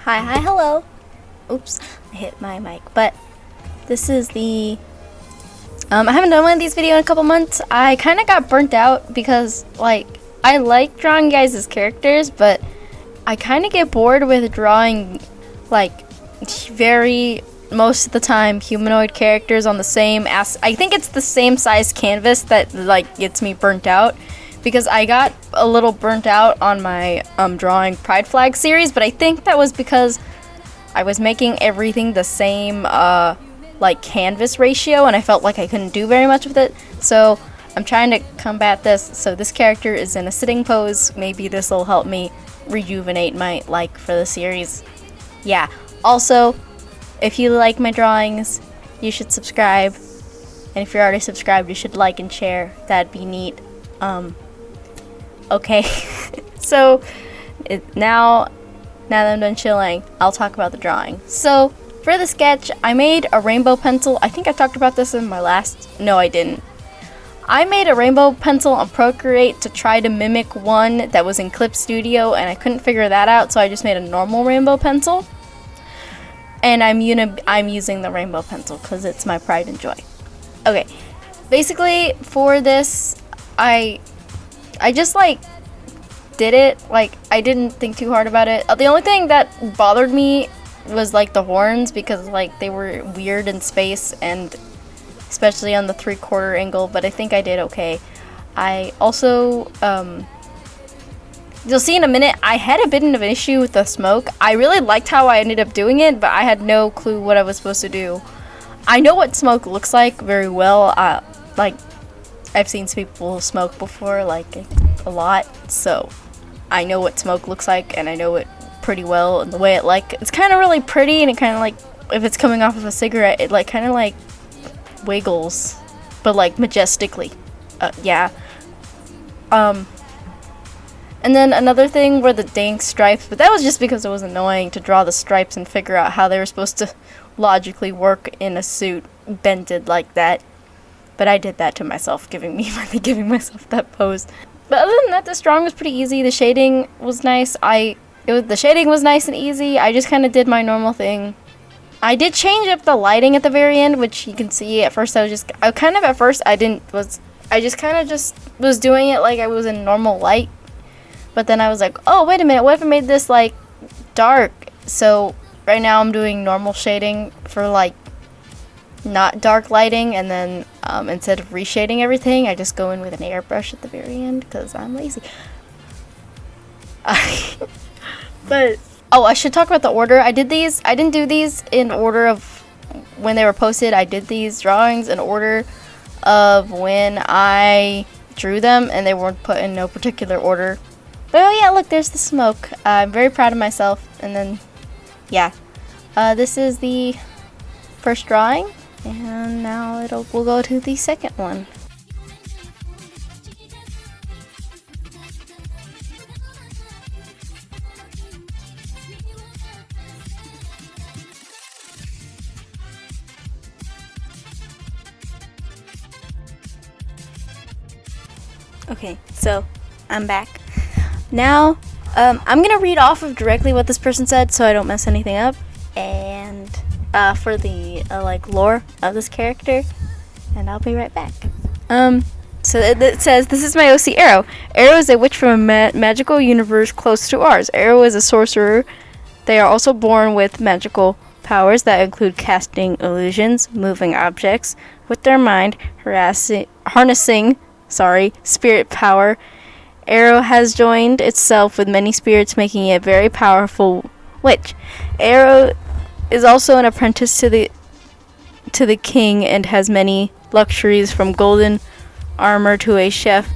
Hi, hello. Oops, I hit my mic. But this is the... I haven't done one of these videos in a couple months. I kind of got burnt out because, like, I like drawing you guys as characters, but I kind of get bored with drawing, like, most of the time, humanoid characters on the same I think it's the same size canvas that, like, gets me burnt out. Because I got a little burnt out on my drawing Pride Flag series, but I think that was because I was making everything the same like canvas ratio, and I felt like I couldn't do very much with it. So I'm trying to combat this. So this character is in a sitting pose. Maybe this will help me rejuvenate my like for the series. Yeah. Also, if you like my drawings, you should subscribe. And if you're already subscribed, you should like and share. That'd be neat. Okay, so now that I'm done chilling, I'll talk about the drawing. So for the sketch, I made a rainbow pencil. I think I talked about this in my last... No, I didn't. I made a rainbow pencil on Procreate to try to mimic one that was in Clip Studio, and I couldn't figure that out, so I just made a normal rainbow pencil. And I'm using the rainbow pencil because it's my pride and joy. Okay, basically for this, I just like did it. Like, I didn't think too hard about it. The only thing that bothered me was like the horns, because like they were weird in space, and especially on the 3/4 angle, but I think I did okay. I also you'll see in a minute, I had a bit of an issue with the smoke. I really liked how I ended up doing it, but I had no clue what I was supposed to do. I know what smoke looks like very well. Like, I've seen people smoke before, like a lot, so I know what smoke looks like, and I know it pretty well, and the way it's kind of really pretty, and it kind of like, if it's coming off of a cigarette, it like kind of like wiggles, but like majestically. Yeah. And then another thing were the dang stripes, but that was just because it was annoying to draw the stripes and figure out how they were supposed to logically work in a suit bended like that. But I did that to myself, giving myself that pose. But other than that, this drawing was pretty easy. The shading was nice. The shading was nice and easy. I just kind of did my normal thing. I did change up the lighting at the very end, which you can see. At first, I just kind of was doing it like I was in normal light. But then I was like, oh, wait a minute, what if I made this like dark? So right now I'm doing normal shading for like not dark lighting, and then instead of reshading everything, I just go in with an airbrush at the very end because I'm lazy. But oh, I should talk about the order. I didn't do these in order of when they were posted. I did these drawings in order of when I drew them, and they weren't put in no particular order. But oh yeah, look, there's the smoke. I'm very proud of myself. And then yeah, this is the first drawing. And now we'll go to the second one. Okay, so I'm back. Now, I'm gonna read off of directly what this person said so I don't mess anything up. And for the like lore of this character, and I'll be right back. So it says, this is my OC Arrow. Arrow is a witch from a magical universe close to ours. Arrow is a sorcerer. They are also born with magical powers that include casting illusions, moving objects with their mind, harnessing spirit power. Arrow has joined itself with many spirits, making it a very powerful witch. Arrow is also an apprentice to the king and has many luxuries, from golden armor to a chef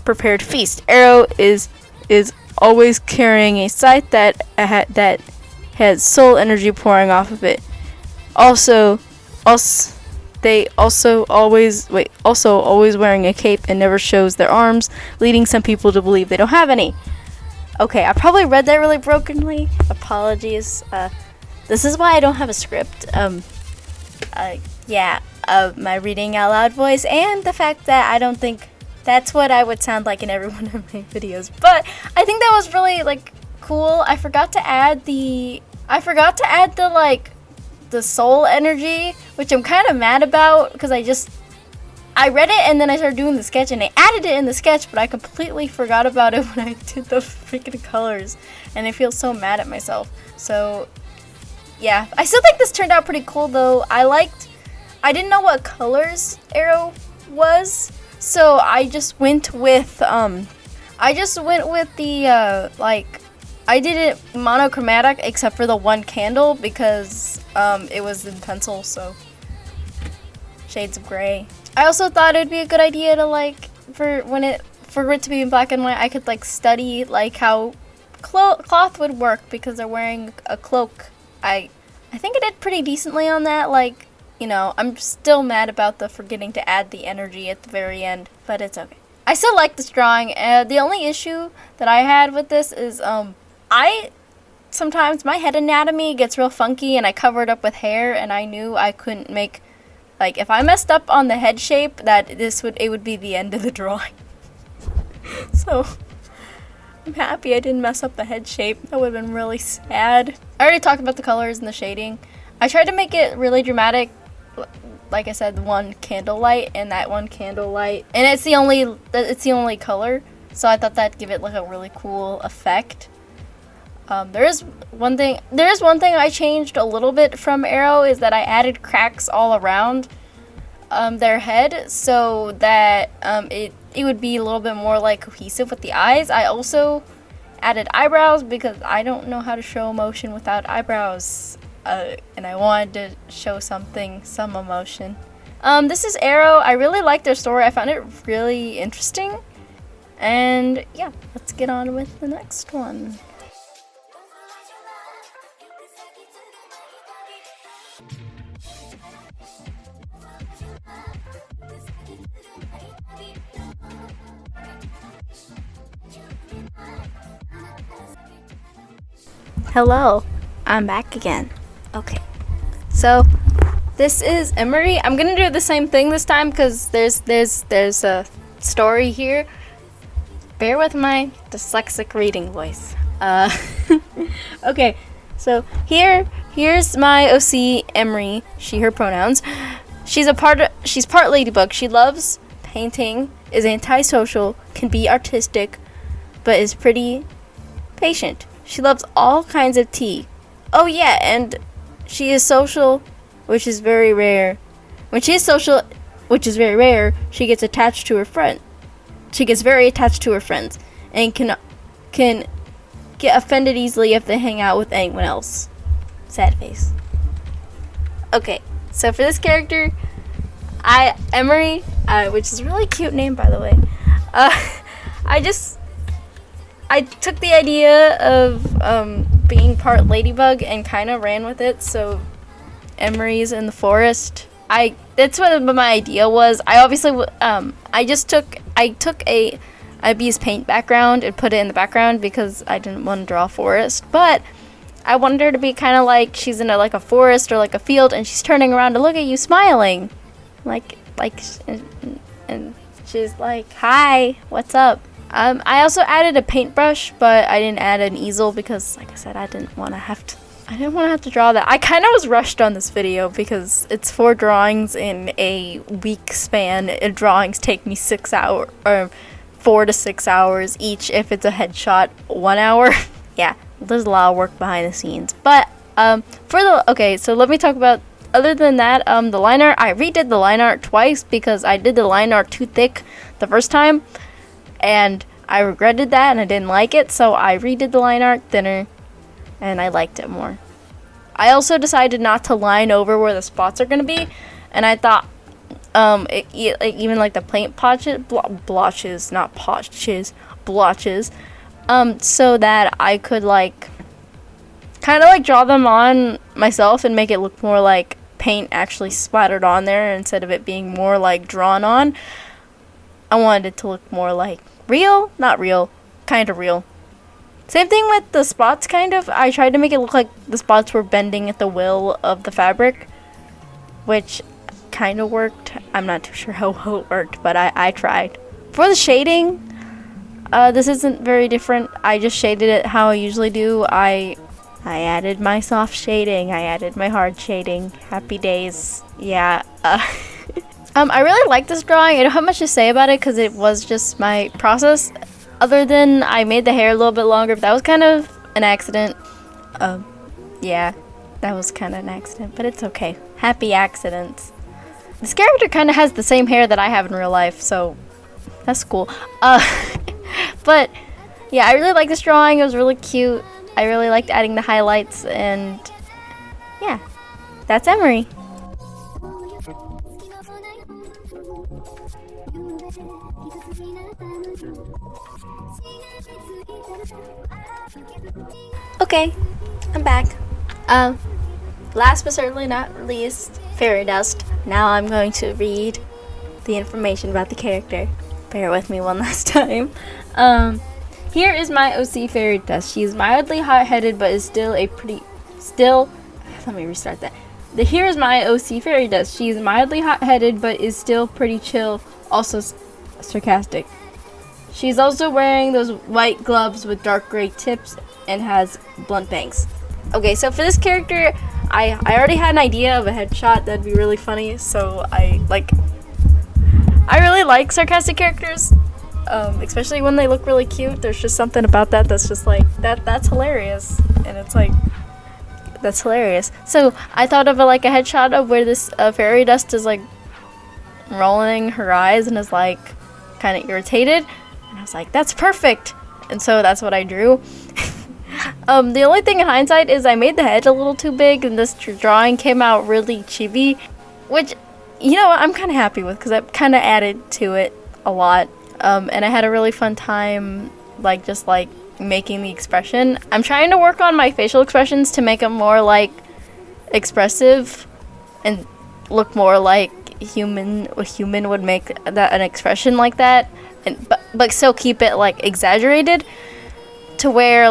prepared feast. Arrow is always carrying a scythe that has soul energy pouring off of it. Also always wearing a cape and never shows their arms, leading some people to believe they don't have any. Okay, I probably read that really brokenly. Apologies. this is why I don't have a script. My reading out loud voice, and the fact that I don't think that's what I would sound like in every one of my videos. But I think that was really like cool. I forgot to add the like the soul energy, which I'm kind of mad about because I read it and then I started doing the sketch and I added it in the sketch, but I completely forgot about it when I did the freaking colors, and I feel so mad at myself. So yeah, I still think this turned out pretty cool though. I didn't know what colors Arrow was, so I just went with the like, I did it monochromatic except for the one candle because it was in pencil, so shades of gray. I also thought it would be a good idea to like for it to be in black and white, I could like study like how cloth would work because they're wearing a cloak. I think I did pretty decently on that. Like, you know, I'm still mad about the forgetting to add the energy at the very end, but it's okay. I still like this drawing. The only issue that I had with this is sometimes my head anatomy gets real funky and I cover it up with hair, and I knew I couldn't make, like, if I messed up on the head shape, that it would be the end of the drawing. So I'm happy I didn't mess up the head shape. That would have been really sad. I already talked about the colors and the shading. I tried to make it really dramatic. Like I said, one candlelight and that one candlelight, and it's the only color. So I thought that'd give it like a really cool effect. There is one thing I changed a little bit from Arrow, is that I added cracks all around their head so that it would be a little bit more like cohesive with the eyes. I also added eyebrows because I don't know how to show emotion without eyebrows, and I wanted to show some emotion. This is Arrow. I really liked their story. I found it really interesting, and yeah, let's get on with the next one. Hello, I'm back again. Okay, so this is Emery. I'm gonna do the same thing this time because there's a story here. Bear with my dyslexic reading voice. Okay, so here's my OC Emery. She, her pronouns. She's part ladybug. She loves painting, is antisocial, can be artistic, but is pretty patient. She loves all kinds of tea. Oh yeah, and she is social, which is very rare. When she is social, which is very rare, she gets attached to her friend. She gets very attached to her friends and can get offended easily if they hang out with anyone else. Sad face. Okay, so for this character, Emery, which is a really cute name by the way. I took the idea of being part ladybug and kind of ran with it. So Emery's in the forest. That's what my idea was. I obviously I took a Ib's paint background and put it in the background because I didn't want to draw a forest, but I wanted her to be kind of like she's in like a forest or like a field, and she's turning around to look at you smiling, and she's like, "Hi, what's up?" I also added a paintbrush, but I didn't add an easel because, like I said, I didn't want to have to draw that. I kind of was rushed on this video because it's 4 drawings in a week span. Drawings take me 6 hours, or 4 to 6 hours each if it's a headshot, 1 hour. Yeah, there's a lot of work behind the scenes. But so let me talk about, other than that, the line art. I redid the line art twice because I did the line art too thick the first time, and I regretted that and I didn't like it, so I redid the line art thinner and I liked it more. I also decided not to line over where the spots are going to be, and I thought even like the paint blotches, so that I could like kind of like draw them on myself and make it look more like paint actually splattered on there instead of it being more like drawn on. I wanted it to look more like real, not real, kind of real. Same thing with the spots, kind of. I tried to make it look like the spots were bending at the will of the fabric, which kind of worked. I'm not too sure how it worked, but I tried. For the shading, this isn't very different. I just shaded it how I usually do. I added my soft shading. I added my hard shading. Happy days. Yeah. I really like this drawing. I don't have much to say about it because it was just my process. Other than I made the hair a little bit longer, but that was kind of an accident. Yeah, that was kind of an accident, but it's okay. Happy accidents. This character kind of has the same hair that I have in real life, so that's cool. But yeah, I really like this drawing. It was really cute. I really liked adding the highlights, and yeah, that's Emery. Okay, I'm back. Last but certainly not least, fairy dust. Now I'm going to read the information about the character. Bear with me one last time. Here is my OC fairy dust. She is mildly hot-headed, but is still let me restart that. Here is my OC fairy dust. She is mildly hot-headed, but is still pretty chill, also sarcastic. She's also wearing those white gloves with dark gray tips and has blunt bangs. Okay, so for this character, I already had an idea of a headshot that'd be really funny, so I really like sarcastic characters, especially when they look really cute. There's just something about that that's just like, that's hilarious, and it's like, that's hilarious. So I thought of a headshot of where this fairy dust is like rolling her eyes and is like kind of irritated, and I was like, that's perfect, and so that's what I drew. The only thing in hindsight is I made the head a little too big, and this drawing came out really chibi, which, you know, I'm kind of happy with because I kind of added to it a lot, and I had a really fun time just making the expression. I'm trying to work on my facial expressions to make them more expressive and look more like a human would make an expression like that, and but still keep it exaggerated to where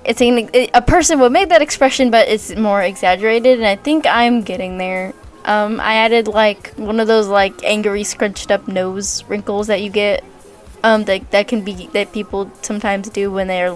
it's a person would make that expression, but it's more exaggerated, and I think I'm getting there. I added one of those angry scrunched up nose wrinkles that you get, that people sometimes do when they're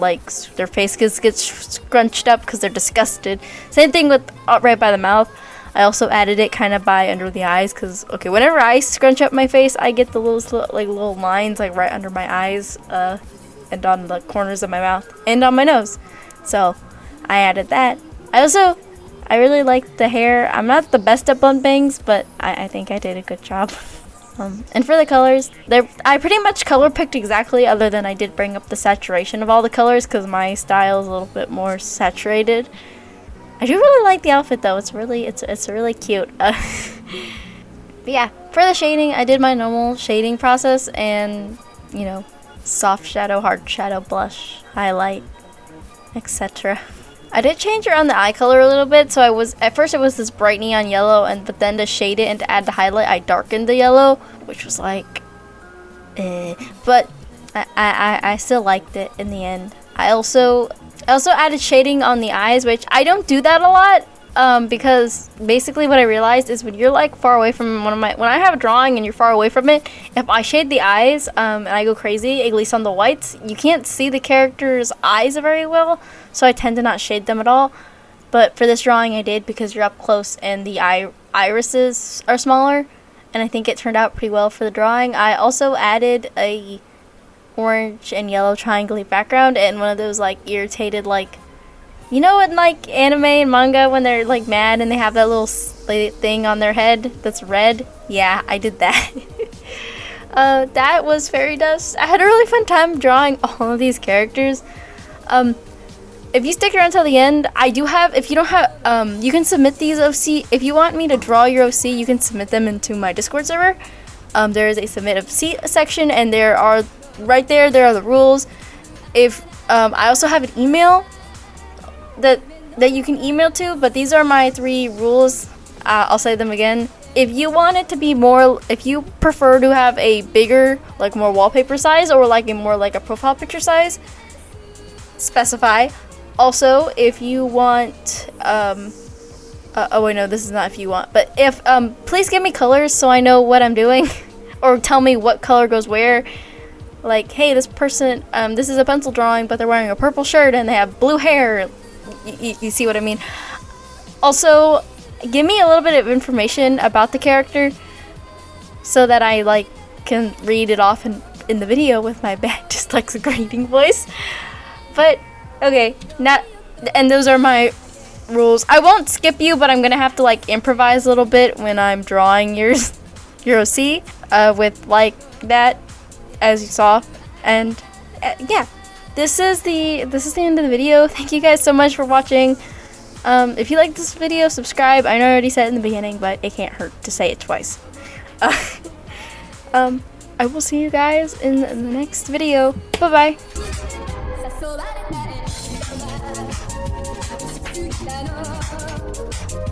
their face gets scrunched up because they're disgusted. Same thing with right by the mouth. I also added it kind of by under the eyes because whenever I scrunch up my face, I get the little lines right under my eyes, and on the corners of my mouth and on my nose. So I added that. I really like the hair. I'm not the best at blunt bangs, but I think I did a good job. And for the colors, I pretty much color picked exactly, other than I did bring up the saturation of all the colors because my style is a little bit more saturated. I do really like the outfit though. It's really cute. But yeah, for the shading, I did my normal shading process, and soft shadow, hard shadow, blush, highlight, etc. I did change around the eye color a little bit, so at first it was this bright neon yellow, but then to shade it and to add the highlight, I darkened the yellow, which was but I still liked it in the end. I also added shading on the eyes, which I don't do that a lot, because basically what I realized is when you're far away from when I have a drawing and you're far away from it, if I shade the eyes and I go crazy, at least on the whites, you can't see the character's eyes very well, so I tend to not shade them at all. But for this drawing I did, because you're up close and the irises are smaller, and I think it turned out pretty well for the drawing. I also added a orange and yellow triangle background and one of those irritated in anime and manga when they're mad and they have that little thing on their head that's red. Yeah, I did that. That was fairy dust. I had a really fun time drawing all of these characters. If you stick around till the end, I do have, if you don't have, you can submit these OC. If you want me to draw your OC, you can submit them into my Discord server. There is a submit OC section, and there are the rules. If I also have an email that you can email to, but these are my 3 rules. I'll say them again. If you want it to be more, if you prefer to have a bigger, more wallpaper size, or a more a profile picture size, specify. Also, if you want, oh wait, no, this is not if you want, but if, please give me colors so I know what I'm doing, or tell me what color goes where. Like, hey, this person, this is a pencil drawing, but they're wearing a purple shirt and they have blue hair. You see what I mean? Also, give me a little bit of information about the character so that I, like, can read it off in the video with my bad dyslexic reading voice. But okay, and those are my rules. I won't skip you, but I'm gonna have to like improvise a little bit when I'm drawing your OC with like that, as you saw. And yeah, this is the end of the video. Thank you guys so much for watching. If you like this video, subscribe. I know I already said it in the beginning, but it can't hurt to say it twice. I will see you guys in the next video. Bye bye.